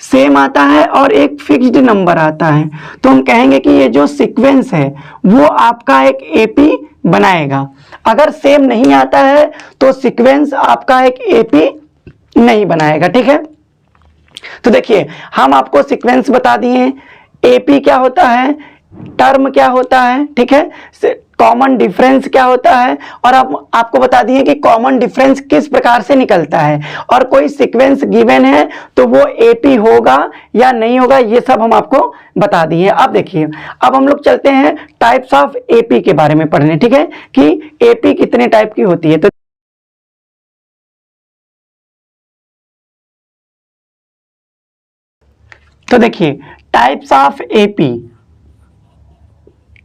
A: सेम आता है और एक फिक्स्ड नंबर आता है, तो हम कहेंगे कि ये जो सीक्वेंस है वो आपका एक एपी बनाएगा। अगर सेम नहीं आता है तो सीक्वेंस आपका एक एपी नहीं बनाएगा। ठीक है, तो देखिए हम आपको सीक्वेंस बता दिए, एपी क्या होता है, टर्म क्या होता है, ठीक है, कॉमन डिफरेंस क्या होता है, और अब आपको बता दिए कि कॉमन डिफरेंस किस प्रकार से निकलता है, और कोई सीक्वेंस गिवन है तो वो एपी होगा या नहीं होगा, ये सब हम आपको बता दिए। अब देखिए, अब हम लोग चलते हैं टाइप्स ऑफ एपी के बारे में पढ़ने। ठीक है, कि एपी कितने टाइप की होती है। तो देखिए types of AP,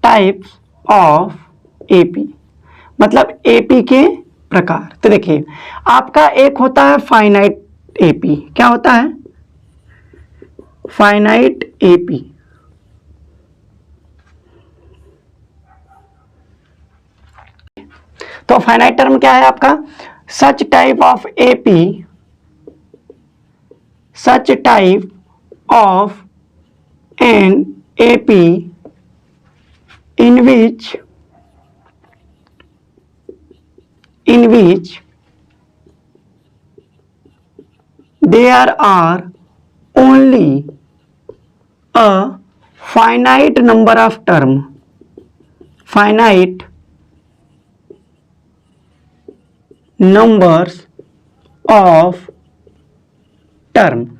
A: types of AP मतलब एपी के प्रकार। तो देखिए आपका एक होता है फाइनाइट एपी। क्या होता है, फाइनाइट एपी। तो फाइनाइट टर्म क्या है आपका, सच type of AP, such type of an AP in which there are only a finite number of term, finite numbers of term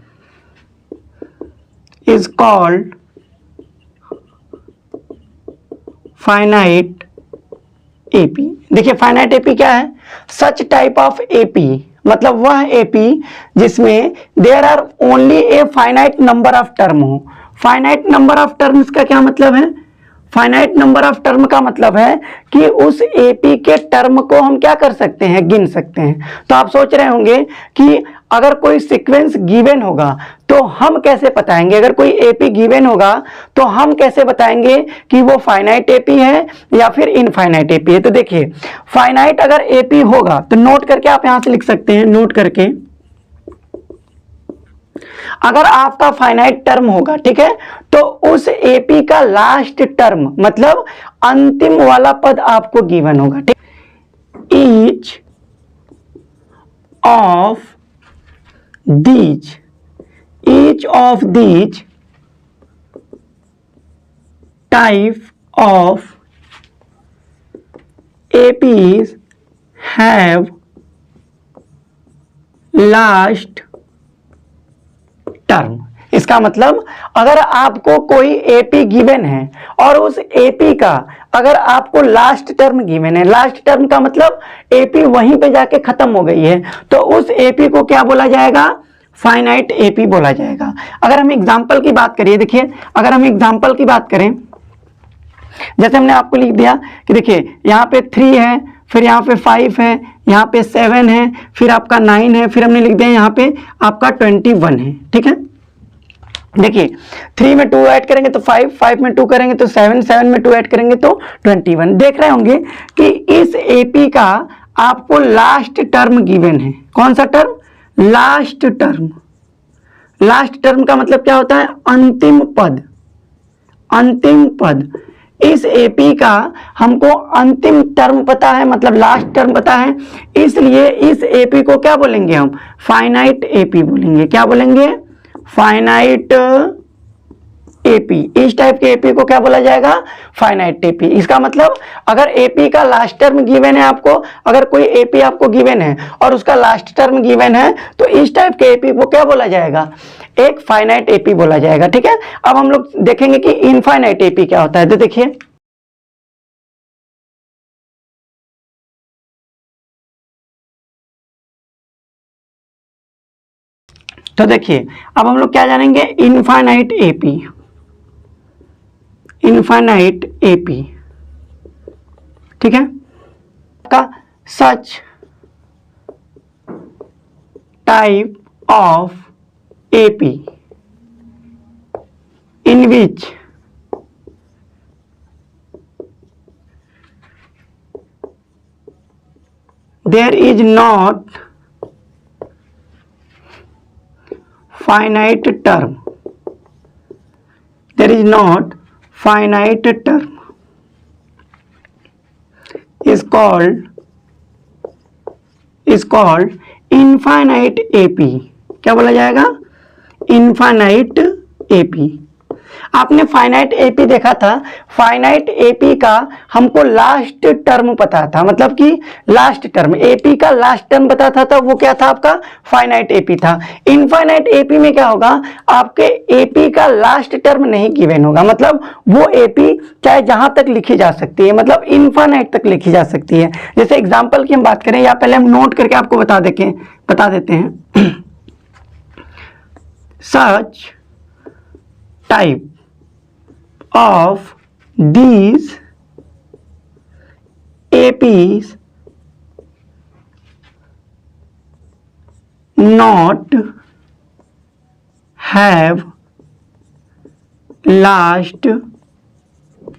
A: is called finite AP. देखिए फाइनाइट एपी क्या है, सच टाइप ऑफ एपी मतलब वह एपी जिसमें there are only a finite number of term हो। फाइनाइट नंबर ऑफ टर्म्स का क्या मतलब है, फाइनाइट नंबर ऑफ टर्म का मतलब है कि उस एपी के टर्म को हम क्या कर सकते हैं, गिन सकते हैं। तो आप सोच रहे होंगे कि अगर कोई सीक्वेंस गिवन होगा तो हम कैसे बताएंगे, अगर कोई एपी गिवन होगा तो हम कैसे बताएंगे कि वो फाइनाइट एपी है या फिर इनफाइनाइट एपी है। तो देखिए फाइनाइट अगर एपी होगा तो नोट करके आप यहां से लिख सकते हैं, नोट करके अगर आपका फाइनाइट टर्म होगा, ठीक है, तो उस एपी का लास्ट टर्म मतलब अंतिम वाला पद आपको गिवन होगा। ठीक, each of these type of APs have last term. इसका मतलब अगर आपको कोई एपी गिवन है और उस एपी का अगर आपको लास्ट टर्म गिवन है, लास्ट टर्म का मतलब एपी वहीं पे जाके खत्म हो गई है, तो उस एपी को क्या बोला जाएगा, फाइनाइट एपी बोला जाएगा। अगर हम एग्जांपल की बात करिए, देखिए अगर हम एग्जांपल की बात करें, जैसे हमने आपको लिख दिया कि देखिए यहाँ पे 3 है, फिर यहाँ पे 5 है, यहाँ पे 7 है, फिर आपका 9 है, फिर हमने लिख दिया यहाँ पे आपका 21 है। ठीक है, देखिए 3 में 2 ऐड करेंगे तो 5, 5 में 2 करेंगे तो 7, 7 में 2 ऐड करेंगे तो 21। देख रहे होंगे कि इस एपी का आपको लास्ट टर्म गिवन है। कौन सा term, last term. Last term का मतलब क्या होता है, अंतिम पद, अंतिम पद। इस एपी का हमको अंतिम टर्म पता है, मतलब लास्ट टर्म पता है, इसलिए इस एपी को क्या बोलेंगे हम? फाइनाइट एपी बोलेंगे। क्या बोलेंगे? Finite AP. इस टाइप के एपी को क्या बोला जाएगा? Finite AP. इसका मतलब अगर एपी का लास्ट टर्म गिवन है आपको, अगर कोई एपी आपको गिवन है और उसका लास्ट टर्म गिवन है, तो इस टाइप के एपी को क्या बोला जाएगा? एक फाइनाइट एपी बोला जाएगा। ठीक है, अब हम लोग देखेंगे कि इनफाइनाइट एपी क्या होता है। तो देखिए, तो देखिए अब हम लोग क्या जानेंगे? Infinite AP. इनफाइनाइट एपी, ठीक है, का such type of AP in which there is not finite term, there is not finite term, is called infinite AP। क्या बोला जाएगा? Infinite AP. आपने फाइनाइट एपी देखा था, फाइनाइट एपी का हमको लास्ट टर्म पता था, मतलब कि लास्ट टर्म, एपी का लास्ट टर्म पता था, तो वो क्या था आपका? फाइनाइट एपी था। इनफाइनाइट एपी में क्या होगा? आपके एपी का लास्ट टर्म नहीं गिवन होगा, मतलब वो एपी चाहे जहां तक लिखी जा सकती है, मतलब इनफाइनाइट तक लिखी जा सकती है। जैसे एग्जाम्पल की हम बात करें, या पहले हम नोट करके आपको बता देते हैं। Such type of these APs not have last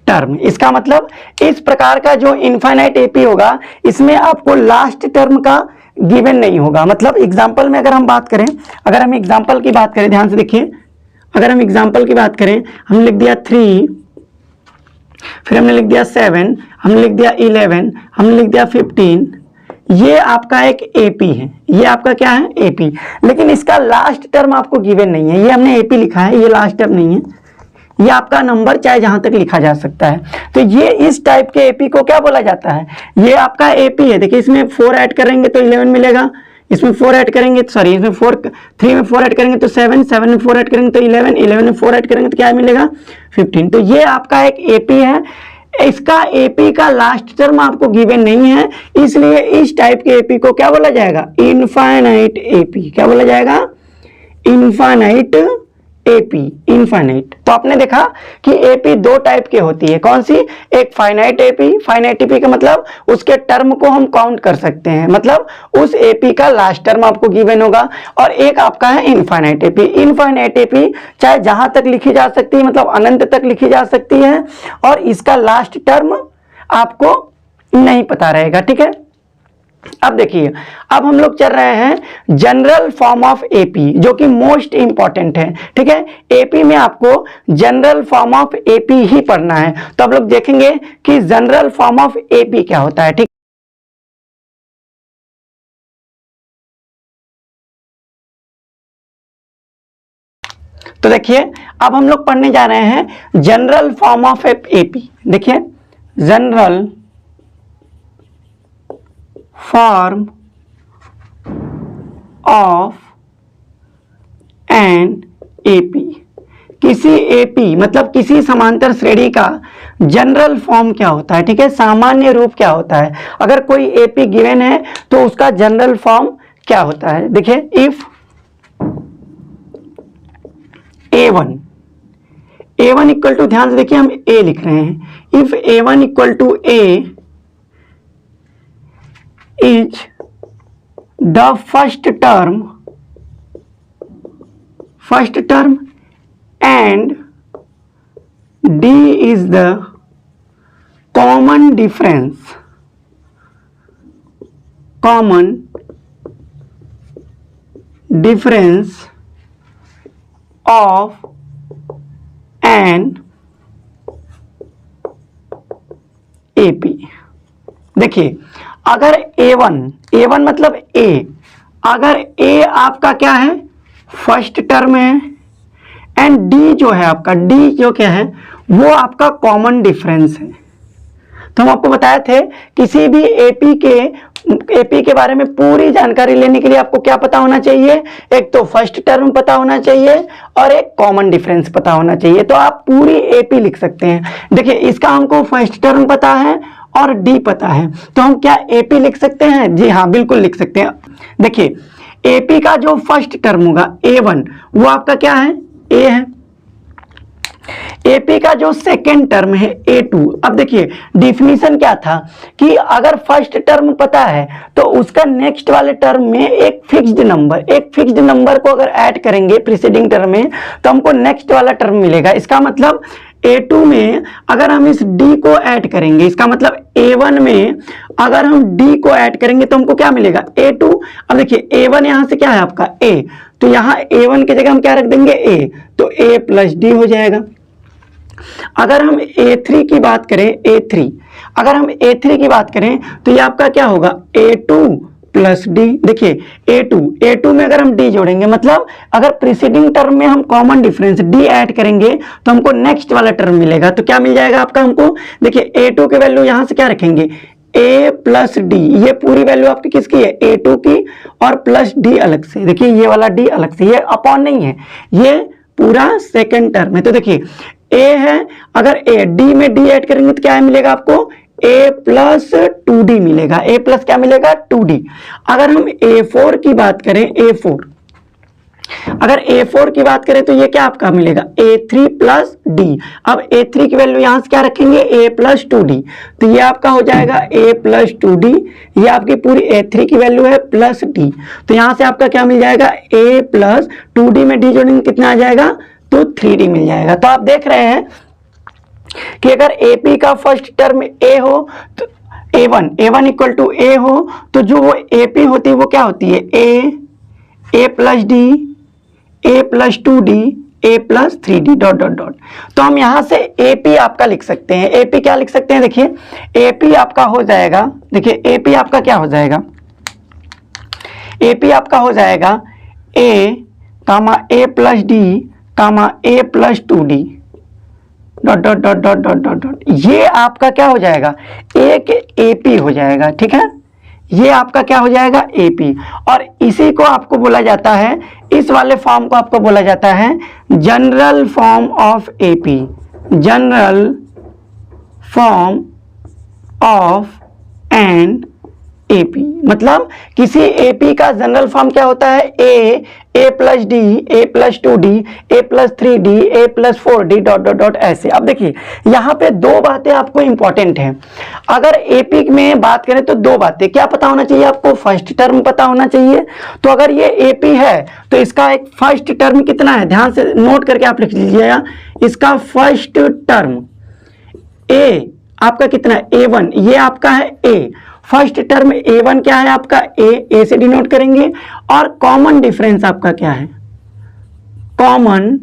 A: term। इसका मतलब इस प्रकार का जो इनफाइनाइट एपी होगा, इसमें आपको लास्ट टर्म का गिवन नहीं होगा। मतलब एग्जाम्पल में अगर हम बात करें, अगर हम एग्जाम्पल की बात करें, ध्यान से देखिए, अगर हम एग्जाम्पल की बात करें, हमने लिख दिया 3, फिर हमने लिख दिया 7, हमने लिख दिया 11, हमने लिख दिया 15, ये आपका एक एपी है। ये आपका क्या है? एपी। लेकिन इसका लास्ट टर्म आपको गिवन नहीं है। ये हमने एपी लिखा है, ये लास्ट टर्म नहीं है, ये आपका नंबर चाहे जहां तक लिखा जा सकता है। तो ये इस टाइप के एपी को क्या बोला जाता है? ये आपका एपी है। देखिए, इसमें 4 ऐड करेंगे तो 11 मिलेगा, इसमें 4 ऐड करेंगे, सॉरी इसमें 3 में 4 ऐड करेंगे तो 7, 7 में 4 ऐड करेंगे तो 11, 11 में 4 ऐड करेंगे तो क्या मिलेगा? 15। तो ये आपका एक एपी है। इसका एपी का लास्ट टर्म आपको गिवन नहीं है, इसलिए इस टाइप के एपी को क्या बोला जाएगा? Infinite AP. क्या बोला जाएगा? Infinite AP. इनफाइनाइट। तो आपने देखा कि एपी दो टाइप के होती है। कौन सी? एक फाइनाइट एपी। फाइनाइट एपी का मतलब उसके टर्म को हम काउंट कर सकते हैं, मतलब उस एपी का लास्ट टर्म आपको गिवन होगा। और एक आपका है इनफाइनाइट एपी। इनफाइनाइट एपी चाहे जहां तक लिखी जा सकती है, मतलब अनंत तक लिखी जा सकती है, और इसका लास्ट टर्म आपको नहीं पता रहेगा। ठीक है, अब देखिए, अब हम लोग चल रहे हैं जनरल फॉर्म ऑफ एपी, जो कि मोस्ट इंपॉर्टेंट है। ठीक है, एपी में आपको जनरल फॉर्म ऑफ एपी ही पढ़ना है। तो अब लोग देखेंगे कि जनरल फॉर्म ऑफ एपी क्या होता है। ठीक, तो देखिए, अब हम लोग पढ़ने जा रहे हैं जनरल फॉर्म ऑफ एपी। देखिए, general form of an AP. किसी एपी मतलब किसी समांतर श्रेणी का जनरल फॉर्म क्या होता है? ठीक है, सामान्य रूप क्या होता है? अगर कोई एपी गिवन है तो उसका जनरल फॉर्म क्या होता है? देखिए, इफ A1 इक्वल टू, ध्यान से देखिए हम A लिख रहे हैं, if A1 equal to A is the first term and D is the common difference of an AP। देखिए अगर A1 मतलब A, अगर A आपका क्या है फर्स्ट टर्म है एंड D जो है आपका D जो क्या है वो आपका कॉमन डिफरेंस है। तो हम आपको बताए थे किसी भी एपी के बारे में पूरी जानकारी लेने के लिए आपको क्या पता होना चाहिए, एक तो फर्स्ट टर्म पता होना चाहिए और एक कॉमन डिफरेंस पता होना चाहिए, तो आप पूरी एपी लिख सकते हैं। देखिए इसका हमको फर्स्ट टर्म पता है और डी पता है, तो हम क्या एपी लिख सकते हैं? जी हाँ बिल्कुल लिख सकते हैं। देखिए एपी का जो फर्स्ट टर्म होगा A1 वो आपका क्या है A है, एपी का जो सेकेंड टर्म है A2। अब देखिए डिफिनीशन क्या था कि अगर फर्स्ट टर्म पता है तो उसका नेक्स्ट वाले टर्म में एक फिक्स्ड नंबर को अगर ऐड करेंगे प्रीसीडिंग टर्म में तो हमको नेक्स्ट वाला टर्म मिलेगा। इसका मतलब A2 में अगर हम इस D को ऐड करेंगे, इसका मतलब A1 में अगर हम D को ऐड करेंगे तो हमको क्या मिलेगा A2। अब देखिए A1 यहां से क्या है आपका A, तो यहां A1 की जगह हम क्या रख देंगे A, तो A प्लस D हो जाएगा। अगर हम A3 की बात करें अगर हम A3 की बात करें तो ये आपका क्या होगा A2 प्लस D। देखिए A2 में अगर हम D जोड़ेंगे मतलब अगर प्रीसीडिंग टर्म में हम कॉमन डिफरेंस D ऐड करेंगे तो हमको नेक्स्ट वाला टर्म मिलेगा, तो क्या मिल जाएगा आपका हमको? देखिए A2 की वैल्यू यहां से क्या रखेंगे A प्लस D, ये पूरी वैल्यू आपकी किसकी है A2 की और प्लस D अलग से। देखिए ये वाला D अलग से, ये अपॉन नहीं है, ये पूरा सेकेंड टर्म है। तो देखिए A है, अगर D में D ऐड करेंगे तो क्या मिलेगा आपको A प्लस 2D मिलेगा, A प्लस क्या मिलेगा 2D। अगर हम A4 की बात करें अगर A4 की बात करें तो ये क्या आपका मिलेगा A3 प्लस D। अब A3 की वैल्यू यहां से क्या रखेंगे A प्लस 2D, तो ये आपका हो जाएगा A प्लस 2D, ये आपकी पूरी A3 की वैल्यू है प्लस D, तो यहां से आपका क्या मिल जाएगा A प्लस 2D में D जोड़ेंगे कितना आ जाएगा तो 3D मिल जाएगा। तो आप देख रहे हैं कि अगर AP का फर्स्ट टर्म A हो तो A1 इक्वल टू A हो तो जो वो AP होती है वो क्या होती है A plus D, A plus 2D, A plus 3D dot dot dot. तो हम यहां से AP आपका लिख सकते हैं। AP क्या लिख सकते हैं? देखिए AP आपका हो जाएगा, देखिए AP आपका क्या हो जाएगा, AP आपका हो जाएगा A plus D A plus 2D dot dot dot dot dot dot dot, ये आपका क्या हो जाएगा एक AP हो जाएगा। ठीक है, ये आपका क्या हो जाएगा AP, और इसी को आपको बोला जाता है, इस वाले फॉर्म को आपको बोला जाता है general form of AP, general form of an AP। मतलब किसी AP का जनरल फॉर्म क्या होता है A plus D, A plus 2D, A plus 3D, A plus 4D dot dot dot ऐसे। अब देखिए यहाँ पे दो बातें आपको इंपॉर्टेंट हैं। अगर AP में बात करें तो दो बातें क्या पता होना चाहिए आपको, फर्स्ट टर्म पता होना चाहिए। तो अगर ये AP है तो इसका एक फर्स्ट टर्म कितना है, ध्यान से नोट करके आप लिख लीजिएगा, इसका फर्स्ट टर्म A आपका कितना है A1, ये आपका है A, फर्स्ट टर्म A1 क्या है आपका A से डिनोट करेंगे, और कॉमन डिफरेंस आपका क्या है कॉमन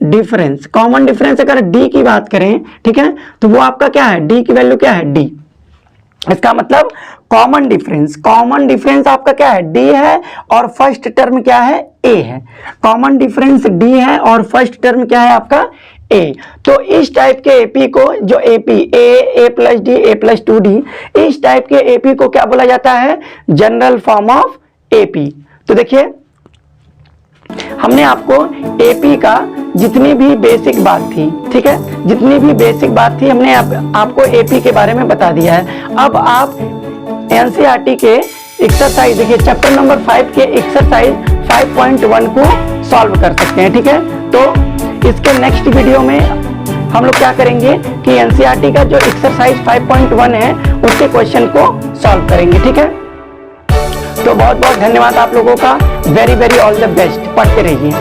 A: डिफरेंस अगर D की बात करें, ठीक है, तो वो आपका क्या है D की वैल्यू क्या है D। इसका मतलब कॉमन डिफरेंस आपका क्या है D है और फर्स्ट टर्म क्या है A है, कॉमन डिफरेंस D है और फर्स्ट टर्म क्या है आपका A। तो इस टाइप के AP को, जो AP A plus D, A plus 2D, इस टाइप के AP को क्या बोला जाता है जनरल फॉर्म ऑफ AP। तो देखिए हमने आपको AP का जितनी भी बेसिक बात थी, ठीक है, जितनी भी बेसिक बात थी हमने आपको AP के बारे में बता दिया है। अब आप NCERT के एक्सरसाइज देखिए चैप्टर नंबर 5 के एक्सरसाइज 5.1 को सॉल्व कर सकते हैं। ठीक है, तो इसके नेक्स्ट वीडियो में हम लोग क्या करेंगे कि NCERT का जो एक्सरसाइज 5.1 है उसके क्वेश्चन को सॉल्व करेंगे। ठीक है, तो बहुत बहुत धन्यवाद आप लोगों का, very very all the best, पढ़ते रहिए।